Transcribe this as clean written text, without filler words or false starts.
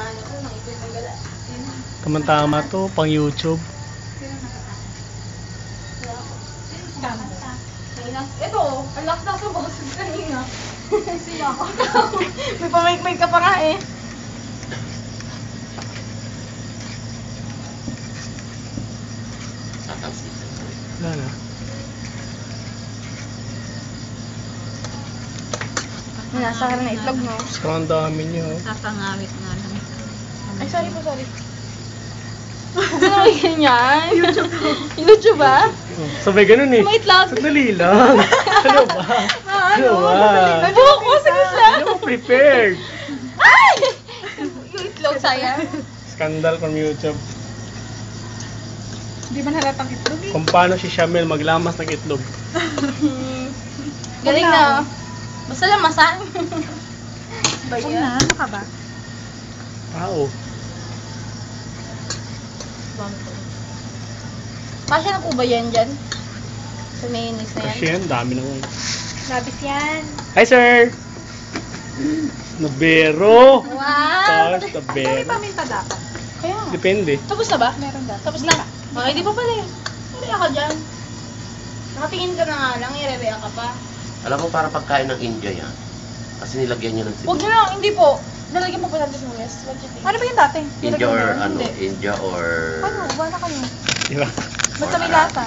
ano ko, nang ito yung gala. Tama-tama to, pang YouTube. Ito, ang lakas na sa boses kanina. Sila ako. May pamay-may ka pa nga eh. Wala na. Nasa ka na itlog, no? Sobrang dami niyo. Kakangawit nga lang. Ay, sorry po, sorry. Huwag na naman ganyan. YouTube ba? Sabay ganun eh. May itlog. Sandali lang. Ano ba? Ano ba? Buko, sige lang. Ano mo prepared? Ay! Yung itlog, sayang. Scandal from YouTube. Hindi man halatang itlog eh. Kung paano si Shamel maglamas ng itlog. Galing na. Basta lamasan. Ba Huwag yan? na, ano ka ba? Tao. Pasya na po ba yan dyan? Sa mayonnaise na yan? Kasi yan, dami naman. Labis yan. Hi sir! Nabero! Wow! Tapos May nabero. paminta dapat. Kaya nga. Depende. Tapos na ba? Meron dapat. Tapos na? Okay, di pa pala yun. Ireya ka dyan. Nakatingin ka na nga lang, ireya ka pa. Alam mo, para pagkain ng India yan. Kasi nilagyan niya ng Huwag sibuyas. na lang, hindi po. Nalagyan mo pa natin sa yes. What you think? Ano ba yung dati? India or Nilagyan mo? ano? Hindi. India or... Ano? Wala kayo. Diba? Basta may lasa.